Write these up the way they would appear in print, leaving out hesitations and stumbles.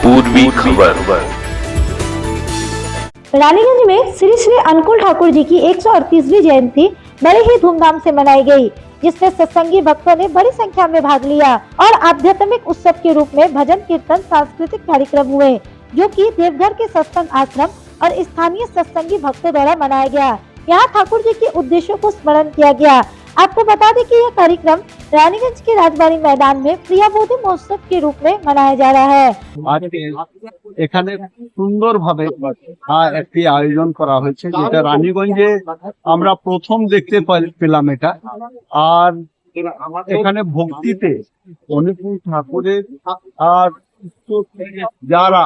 पूर्वी खबर। रानीगंज में श्री श्री अनुकूल ठाकुर जी की 138वीं जयंती बड़े ही धूमधाम से मनाई गई, जिसमें सत्संगी भक्तों ने बड़ी संख्या में भाग लिया और आध्यात्मिक उत्सव के रूप में भजन कीर्तन सांस्कृतिक कार्यक्रम हुए, जो कि देवघर के सत्संग आश्रम और स्थानीय सत्संगी भक्तों द्वारा मनाया गया। यहाँ ठाकुर जी के उद्देश्यों को स्मरण किया गया। आपको बता दें कि यह कार्यक्रम रानीगंज के राजबाड़ी मैदान में प्रियाबोधि महोत्सव के रूप में मनाया जा रहा है। এখানে সুন্দরভাবে একটি আয়োজন করা হয়েছে, যেটা রানীগঞ্জে আমরা প্রথম দেখতে পেলাম এটা। আর এখানে ভক্তিতে অনুকূল ঠাকুরের আর যারা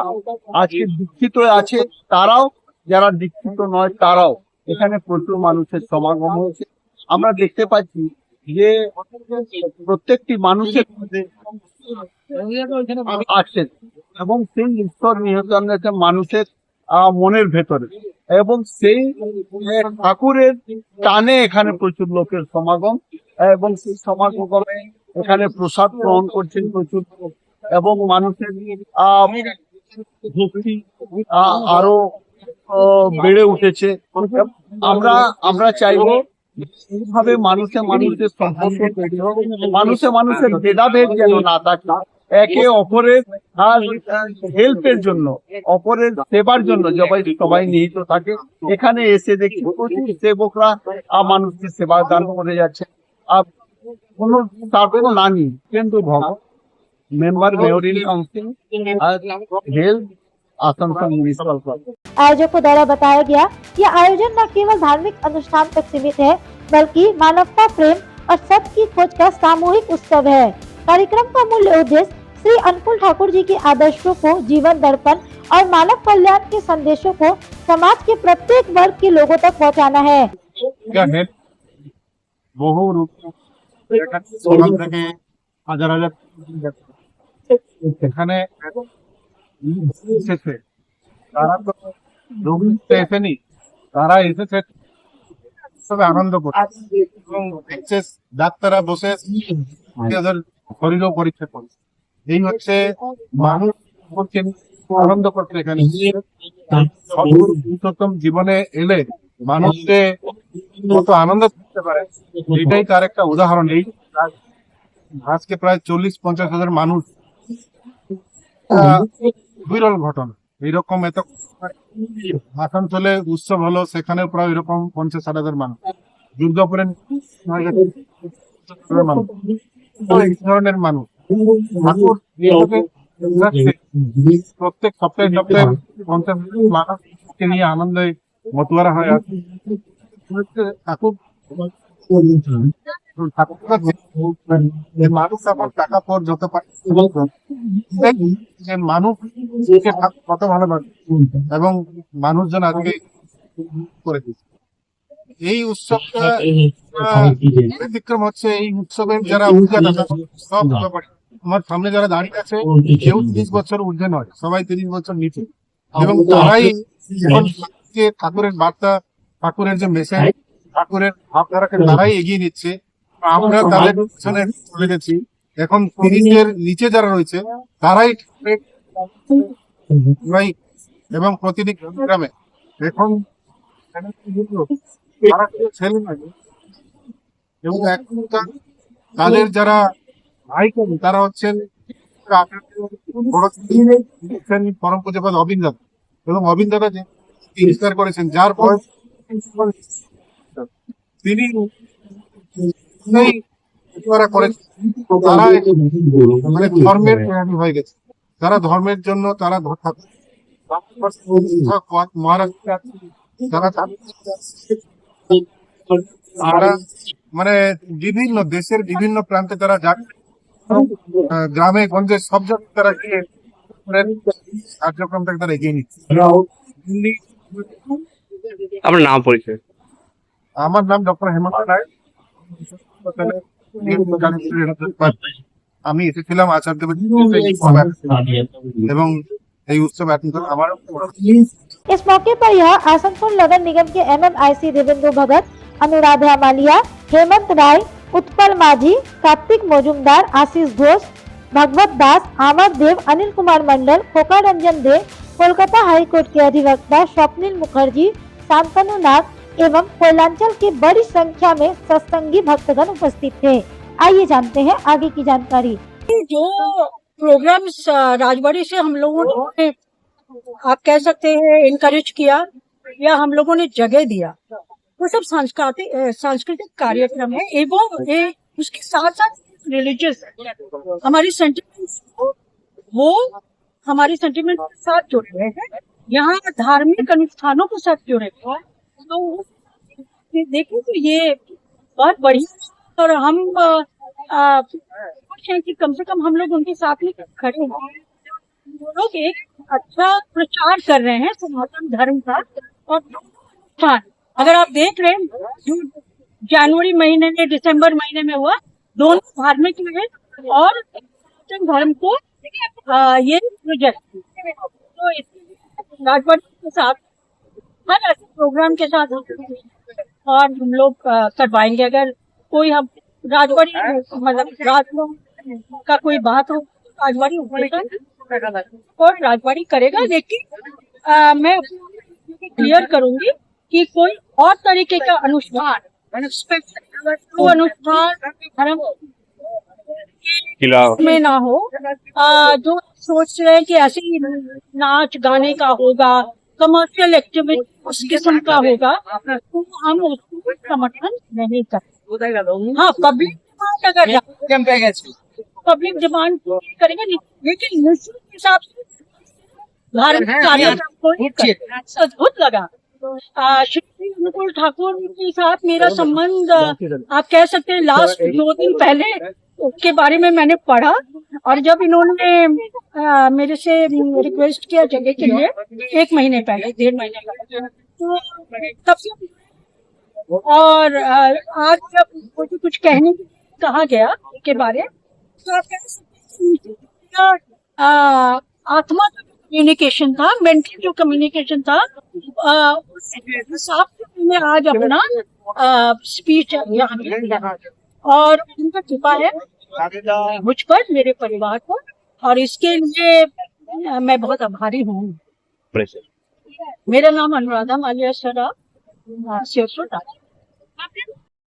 আজকে দীক্ষিত আছে তারাও, যারা দীক্ষিত নয় তারাও এখানে প্রচুর মানুষের সমাগম হয়েছে। আমরা দেখতে পাচ্ছি যে প্রত্যেকটি মানুষের মধ্যে আসছে এবং সেই ঈশ্বর নিহিত আছে মানুষের মনের ভেতরে, এবং সেই ঠাকুরের টানে এখানে প্রচুর লোকের সমাগম, এবং সেই সমাগমে এখানে প্রসাদ গ্রহণ করছেন প্রচুর লোক, এবং মানুষের ভক্তি আরো বেড়ে উঠেছে। আমরা চাইবো এইভাবে মানুষের সম্পর্ক তৈরি হোক, মানুষের ভেদাভেদ যেন না থাকে, একে অপরের হেল্পের জন্য, অপরের সেবার জন্য সবাই নিহিত থাকে। এখানে এসে দেখি প্রচুর সেবকরা মানুষকে সেবা দান করে যাচ্ছে। তার কোনো নানি কিন্তু মেম্বার মেয়রিং council health Asansol municipal corporation. आयोजकों द्वारा बताया गया यह आयोजन न केवल धार्मिक अनुष्ठान तक सीमित है, बल्कि मानवता, प्रेम और सत्य की खोज का सामूहिक उत्सव है। कार्यक्रम का मूल उद्देश्य श्री अनुकूल ठाकुर जी के आदर्शों को, जीवन दर्पण और मानव कल्याण के संदेशों को समाज के प्रत्येक वर्ग के लोगों तक पहुंचाना है। বহু রূপ থেকে হাজার হাজার এখানে এসেছে, তারা তো রোগীতে এসেনি, তারা এসেছে সবে আনন্দ করছে এবং দেখছে ডাক্তাররা বসে তাদের শরীরও পরীক্ষা করছে। এই হচ্ছে মানুষ করছেন আনন্দ করছে এখানে। পুরুষোত্তম জীবনে এলে মানুষকে কত আনন্দ করতে পারে, এটাই তার একটা উদাহরণ। এই আজকে প্রায় 40-50 হাজার মানুষ, বিরল ঘটনা। এইরকম এত আসানসোলে উৎসব হলো, সেখানে প্রায় এরকম 50-60 হাজার মানুষ। দুর্গাপুরে মানুষ, এই ধরনের মানুষ প্রত্যেক সপ্তাহে 50 মানুষকে নিয়ে আনন্দে মতুয়ারা হয়। ঠাকুর মানুষ এখন টাকা পর যত পারে মানুষ কত ভালোবাসে এবং মানুষজন আজকে করে দিচ্ছে। এই উৎসবটা ব্যতিক্রম হচ্ছে, এই উৎসবের যারা ঊর্ধ্বে সব আমার সামনে যারা দাঁড়িয়ে আছে কেউ 30 বছর ঊর্ধ্বে নয়, সবাই 30 বছর নিচে, এবং তারাই ঠাকুরের বার্তা, ঠাকুরের যে মেসেজ, ঠাকুরের ভাবধারাকে তারাই এগিয়ে নিচ্ছে। আমরা তাদের পিছনে চলে গেছি। এখন 30-এর নিচে যারা রয়েছে তারাই এবং প্রতিটি গ্রামে এখন ছেলে লাগে, এবং তাদের যারা আইকন তারা হচ্ছেন পরম পূজ্যপাদ অবিন্দ দাদা, এবং অবিন্দ দাদা যে ইন্সপায়ার করেছেন, যার বয়স তিনি তারা মানে ধর্মের হয়ে গেছে। তারা ধর্মের জন্য তারা মানে বিভিন্ন দেশের বিভিন্ন প্রান্তে তারা গ্রামে গঞ্জে সব জায়গায় তারা গিয়ে কার্যক্রমটাকে তারা এগিয়ে নিচ্ছে। আপনার নাম পরিচয়? আমার নাম ডক্টর হেমন্ত রায়। আমি এসেছিলাম আচার্য এবং এই উৎসব इस मौके पर यह आसनसोल नगर निगम के MMIC देवेंद्र भगत, अनुराधा मालिया, हेमंत राय, उत्पल माझी, कार्तिक मजुमदार, आशीष घोष, भगवत दास, अमर देव, अनिल कुमार मंडल, खोका रंजन दे, कोलकाता हाई कोर्ट के अधिवक्ता स्वप्निल मुखर्जी, शांतनु नाग एवं कोयलांचल की बड़ी संख्या में सत्संगी भक्तगण उपस्थित थे। आइए जानते हैं आगे की जानकारी। जो प्रोग्राम्स राजबाड़ी से हम लोगों ने, आप कह सकते हैं, इनकरेज किया या हम लोगों ने जगह दिया, वो सब सांस्कृतिक कार्यक्रम है एवं उसके साथ साथ रिलीजियस हमारी सेंटिमेंट्स, वो हमारी सेंटिमेंट के साथ जुड़े हुए हैं, यहाँ धार्मिक अनुष्ठानों के साथ जुड़े हुए हैं। तो देखें तो ये बहुत बढ़िया, और हम खुश हैं कि कम से कम हम लोग उनके साथ में खड़े हैं। वो लोग एक अच्छा प्रचार कर रहे हैं सनातन धर्म का। और अगर आप देख रहे हैं, जो जनवरी महीने में, दिसंबर महीने में हुआ, दोनों धार्मिक में और सनातन धर्म को ये प्रोजेक्ट, तो इसके राजबाड़ी के साथ हर ऐसे प्रोग्राम के साथ और हम लोग करवाएंगे। अगर कोई हम राजबाड़ी मतलब का कोई बात हो, राजबाड़ी और राजबाड़ी करेगा, लेकिन मैं क्लियर करूंगी कि कोई और तरीके का अनुष्ठान धर्म में ना हो, जो सोच रहे हैं कि ऐसे ही नाच गाने का होगा, कमर्शियल एक्टिविटी उस किस्म का होगा, तो हम उसको समर्थन नहीं करते। हाँ, पब्लिक डिमांड अगर पब्लिक डिमांड करेंगे, लेकिन निश्चित हिसाब से धार्मिक कार्यक्रम को अद्भुत लगा। श्री अनुकूल ठाकुर के साथ मेरा संबंध, आप कह सकते हैं, लास्ट 2 दिन पहले के बारे में मैंने पढ़ा, और जब इन्होंने मेरे से रिक्वेस्ट किया जगह के लिए 1 महीने पहले, 1.5 महीने पहले, तो तब से, और आज जब मुझे कुछ कहने कहा गया के बारे, तो आप कह सकते हैं आत्मा का कम्युनिकेशन था, मेंटल जो कम्युनिकेशन था, उस हिसाब से मैंने आज अपना स्पीच यहाँ पे, और उनका कृपा है मुझ पर, मेरे परिवार पर, और इसके लिए मैं बहुत आभारी हूँ। मेरा नाम अनुराधा मालिया सरा,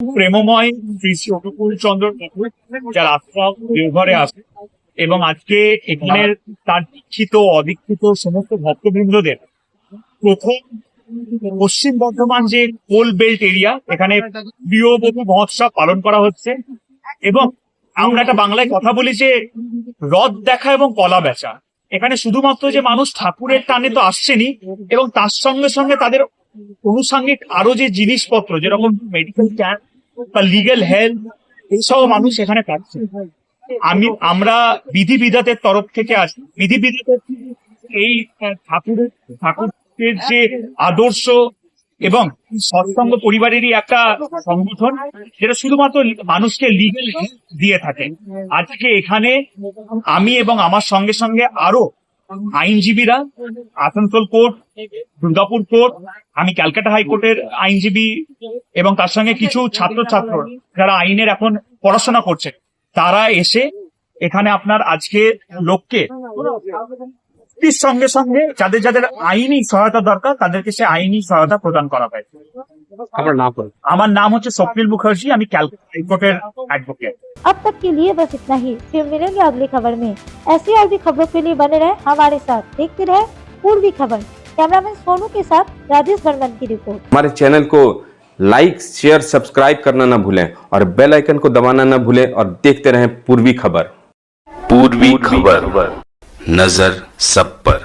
প্রেমময় শ্রী শ্রী অনুকূল চন্দ্র ঠাকুর, যার আত্মা দেওঘরে আসে, এবং আজকে এখানে তার দীক্ষিত অদীক্ষিত সমস্ত ভক্তবৃন্দদের প্রথম পশ্চিম বর্ধমান যে কোল বেল্ট এরিয়া, এখানে প্রিয়বধূ মহোৎসব পালন করা হচ্ছে। এবং আমরা একটা বাংলায় কথা বলি যে রথ দেখা এবং কলা বেচা, এখানে শুধুমাত্র যে মানুষ ঠাকুরের টানে তো আসছেনই, এবং তার সঙ্গে সঙ্গে তাদের অনুষঙ্গিক আরো যে জিনিসপত্র, যেরকম মেডিকেল ক্যাম্প বা লিগ্যাল হেল্প, এইসব মানুষ এখানে পাচ্ছে। আমরা বিধি বিধাতের তরফ থেকে আসি। বিধি বিধাতের এই ঠাকুরের যে আদর্শ এবং সৎসঙ্গ পরিবারেরই একটা সংগঠন, যেটা শুধুমাত্র মানুষকে লিগ্যাল হেল্প দিয়ে থাকে। আজকে এখানে আমি এবং আমার সঙ্গে সঙ্গে আরো আইনজীবীরা, আসানসোল কোর্ট, দুর্গাপুর কোর্ট, আমি ক্যালকাটা হাইকোর্টের আইনজীবী, এবং তার সঙ্গে কিছু ছাত্র যারা আইনের এখন পড়াশোনা করছে, তারা এসে এখানে আপনার আজকে লোককে সঙ্গে সঙ্গে যাদের যাদের আইনি সহায়তা দরকার, তাদেরকে সে আইনি সহায়তা প্রদান করা হয়। আমার নাম হচ্ছে स्वप्निल मुखर्जी, আমি ক্যালকাটা হাইকোর্টের অ্যাডভোকেট। अब तक के लिए बस इतना ही, फिर मिलेंगे अगली खबर में। ऐसी और भी खबरों के लिए बने रहे हमारे साथ, देखते रहे पूर्वी खबर। कैमरामैन सोनू के साथ राजेश बर्मन की रिपोर्ट। हमारे चैनल को लाइक, शेयर, सब्सक्राइब करना न भूलें और बेल आइकन को दबाना न भूलें, और देखते रहें पूर्वी खबर। पूर्वी खबर, नजर सब पर।